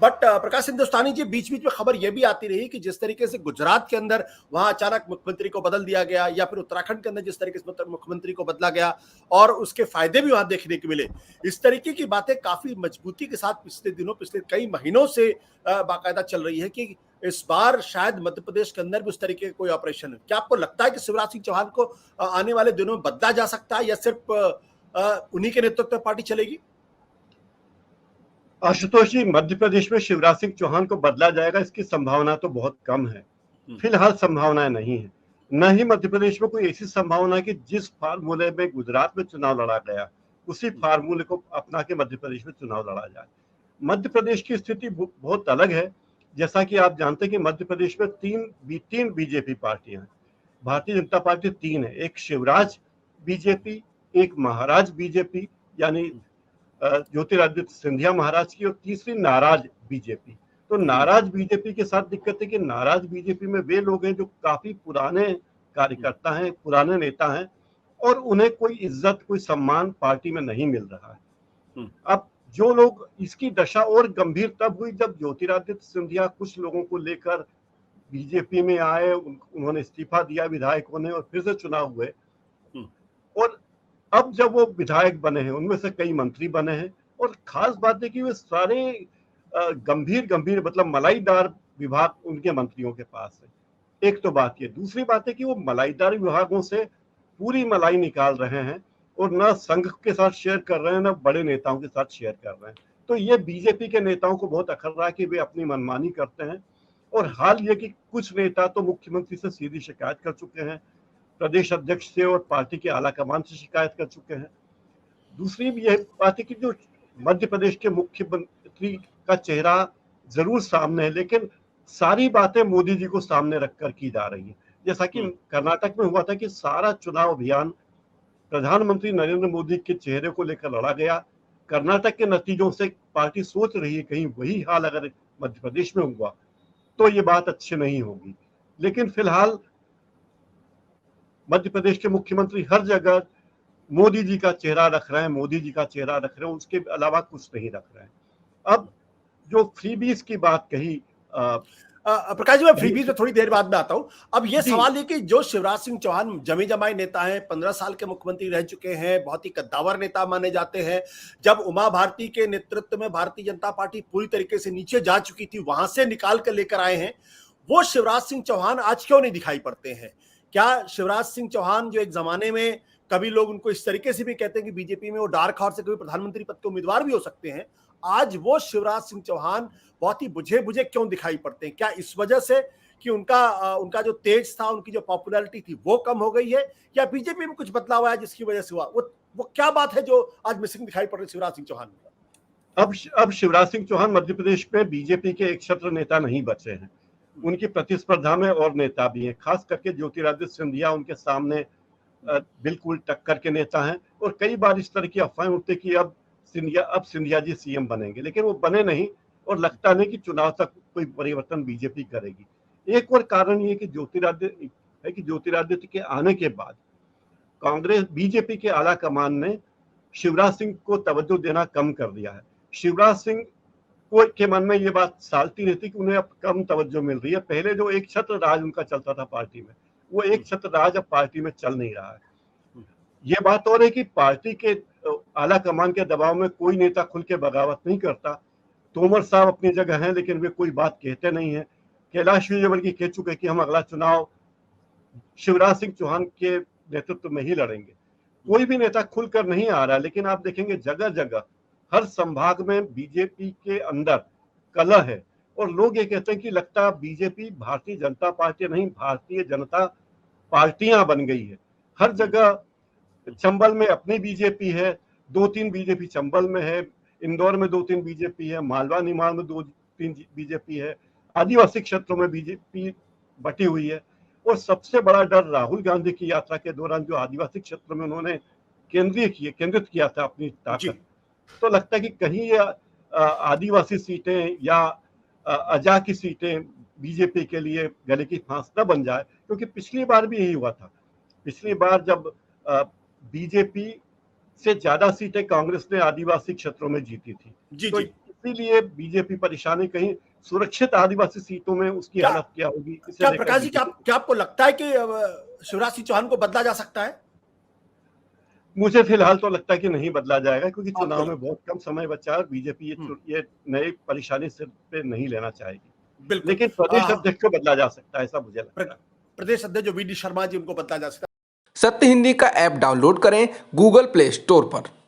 But प्रकाश हिंदुस्तानी जी, बीच बीच में खबर यह भी आती रही कि जिस तरीके से गुजरात के अंदर वहां अचानक मुख्यमंत्री को बदल दिया गया, या फिर उत्तराखंड के अंदर जिस तरीके से मुख्यमंत्री को बदला गया और उसके फायदे भी वहां देखने को मिले, इस तरीके की बातें काफी मजबूती के साथ पिछले दिनों, पिछले कई महीनों से बाकायदा चल रही है कि इस बार शायद मध्य प्रदेश के अंदर भी उस तरीके का कोई ऑपरेशन है। क्या आपको लगता है कि शिवराज सिंह चौहान को आने वाले दिनों में बदला जा सकता है, या सिर्फ उन्हीं के नेतृत्व में पार्टी चलेगी? आशुतोष जी, मध्य प्रदेश में शिवराज सिंह चौहान को बदला जाएगा इसकी संभावना तो बहुत कम है। फिलहाल संभावनाएं नहीं है। न ही मध्य प्रदेश में कोई ऐसी संभावना है कि जिस फार्मूले में गुजरात में चुनाव लड़ा गया उसी फार्मूले को अपना के मध्य प्रदेश में चुनाव लड़ा जाए। मध्य प्रदेश की स्थिति बहुत अलग है। जैसा कि आप जानते हैं कि मध्य प्रदेश में तीन बीजेपी पार्टियां हैं। भारतीय जनता पार्टी तीन है, एक शिवराज बीजेपी, एक महाराज बीजेपी यानी ज्योतिरादित्य सिंधिया महाराज की, और तीसरी नाराज बीजेपी। तो नाराज बीजेपी के साथ दिक्कत है कि नाराज बीजेपी में वे लोग हैं जो काफी पुराने कार्यकर्ता हैं, पुराने नेता हैं, और उन्हें कोई इज्जत, कोई सम्मान पार्टी में नहीं मिल रहा है। अब जो लोग, इसकी दशा और गंभीर तब हुई जब ज्योतिरादित्य सिंधिया कुछ लोगों को लेकर बीजेपी में आए, उन्होंने इस्तीफा दिया विधायकों ने, और फिर से चुनाव हुए, और अब जब वो विधायक बने हैं उनमें से कई मंत्री बने हैं, और खास बात है कि वे सारे गंभीर मतलब मलाईदार विभाग उनके मंत्रियों के पास है। एक तो बात ये, दूसरी बात है कि वो मलाईदार विभागों से पूरी मलाई निकाल रहे हैं, और न संघ के साथ शेयर कर रहे हैं, न बड़े नेताओं के साथ शेयर कर रहे हैं। तो ये बीजेपी के नेताओं को बहुत अखर रहा है कि वे अपनी मनमानी करते हैं। और हाल ये कि कुछ नेता तो मुख्यमंत्री से सीधी शिकायत कर चुके हैं, प्रदेश अध्यक्ष से और पार्टी के आला कमान से शिकायत कर चुके हैं। दूसरी भी यह बात है कि जो मध्य प्रदेश के मुख्यमंत्री का चेहरा जरूर सामने है, लेकिन सारी बातें मोदी जी को सामने रखकर की जा रही है। जैसा कि कर्नाटक में हुआ था कि सारा चुनाव अभियान प्रधानमंत्री नरेंद्र मोदी के चेहरे को लेकर लड़ा गया। कर्नाटक के नतीजों से पार्टी सोच रही है कहीं वही हाल अगर मध्य प्रदेश में हुआ तो ये बात अच्छी नहीं होगी। लेकिन फिलहाल मध्य प्रदेश के मुख्यमंत्री हर जगह मोदी जी का चेहरा रख रहे हैं, मोदी जी का चेहरा रख रहे हैं, उसके अलावा कुछ नहीं रख रहे हैं। अब जो फ्रीबीज की बात कही, प्रकाश जी, मैं फ्रीबीज में थोड़ी देर बाद में आता हूं। अब ये सवाल है कि जो शिवराज सिंह चौहान जमे जमाए नेता हैं, 15 साल के मुख्यमंत्री रह चुके हैं, बहुत ही कद्दावर नेता माने जाते हैं। जब उमा भारती के नेतृत्व में भारतीय जनता पार्टी पूरी तरीके से नीचे जा चुकी थी, वहां से निकाल कर लेकर आए हैं, वो शिवराज सिंह चौहान आज क्यों नहीं दिखाई पड़ते हैं? क्या शिवराज सिंह चौहान, जो एक जमाने में कभी लोग उनको इस तरीके से भी कहते हैं कि बीजेपी में वो डार्क हॉर्स से कभी प्रधानमंत्री पद के उम्मीदवार भी हो सकते हैं, आज वो शिवराज सिंह चौहान बहुत ही बुझे बुझे क्यों दिखाई पड़ते हैं? क्या इस वजह से कि उनका जो तेज था, उनकी जो पॉपुलैरिटी थी वो कम हो गई है, या बीजेपी में कुछ बदलाव आया जिसकी वजह से हुआ? वो क्या बात है जो आज मिसिंग दिखाई पड़ रही है शिवराज सिंह चौहान में? अब शिवराज सिंह चौहान मध्य प्रदेश में बीजेपी के एक छत्र नेता नहीं बचे हैं। उनकी प्रतिस्पर्धा में और नेता भी हैं, खास करके ज्योतिरादित्य सिंधिया उनके सामने बिल्कुल टक्कर के नेता हैं। और कई बार इस तरह की अफवाहें उठती कि अब सिंधिया जी सीएम बनेंगे, लेकिन वो बने नहीं, और लगता नहीं कि चुनाव तक कोई परिवर्तन बीजेपी करेगी। एक और कारण ये कि ज्योतिरादित्य के आने के बाद कांग्रेस बीजेपी के आला कमान ने शिवराज सिंह को तवज्जो देना कम कर दिया है। शिवराज सिंह को के मन में ये बात सालती रहती कि उन्हें अब कम तवज्जो मिल रही है। पहले जो एक छत्र राज उनका चलता था पार्टी में, वो एक छत्र राज अब पार्टी में चल नहीं रहा है। ये बात और है कि पार्टी के आला कमान के दबाव में कोई नेता खुल के बगावत नहीं करता। तोमर साहब अपनी जगह हैं, लेकिन वे कोई बात कहते नहीं है। कैलाश विजयवर्गीय कह चुके कि हम अगला चुनाव शिवराज सिंह चौहान के नेतृत्व में ही लड़ेंगे। कोई भी नेता खुलकर नहीं आ रहा, लेकिन आप देखेंगे जगह जगह हर संभाग में बीजेपी के अंदर कलह है, और लोग ये कहते हैं कि लगता है बीजेपी भारतीय जनता पार्टी नहीं, भारतीय जनता पार्टियां बन गई है। हर जगह चंबल में अपनी बीजेपी है, 2-3 बीजेपी चंबल में है, इंदौर में 2-3 बीजेपी है, मालवा निमाड़ में 2-3 बीजेपी है, आदिवासी क्षेत्रों में बीजेपी बटी हुई है। और सबसे बड़ा डर राहुल गांधी की यात्रा के दौरान जो आदिवासी क्षेत्रों में उन्होंने केंद्रित किया था अपनी ताकत, तो लगता है कि कहीं ये आदिवासी सीटें या अजा की सीटें बीजेपी के लिए गले की फांस न बन जाए, क्योंकि पिछली बार भी यही हुआ था। पिछली बार जब बीजेपी से ज्यादा सीटें कांग्रेस ने आदिवासी क्षेत्रों में जीती थी, तो इस इसीलिए बीजेपी परेशानी कहीं सुरक्षित आदिवासी सीटों में उसकी क्या- हालत क्या होगी इसे क्या लेकर प्रकाश जी, क्या आपको लगता है कि शिवराज सिंह चौहान को बदला जा सकता है? मुझे फिलहाल तो लगता है कि नहीं बदला जाएगा, क्योंकि चुनाव आपको में बहुत कम समय बचा है और बीजेपी ये नई परेशानी सिर पे नहीं लेना चाहेगी। बिल्कुल। लेकिन प्रदेश अध्यक्ष को बदला जा सकता है, ऐसा मुझे लगता है। प्रदेश अध्यक्ष जो वी डी शर्मा जी, उनको बदला जा सकता है। सत्य हिंदी का ऐप डाउनलोड करें गूगल प्ले स्टोर पर।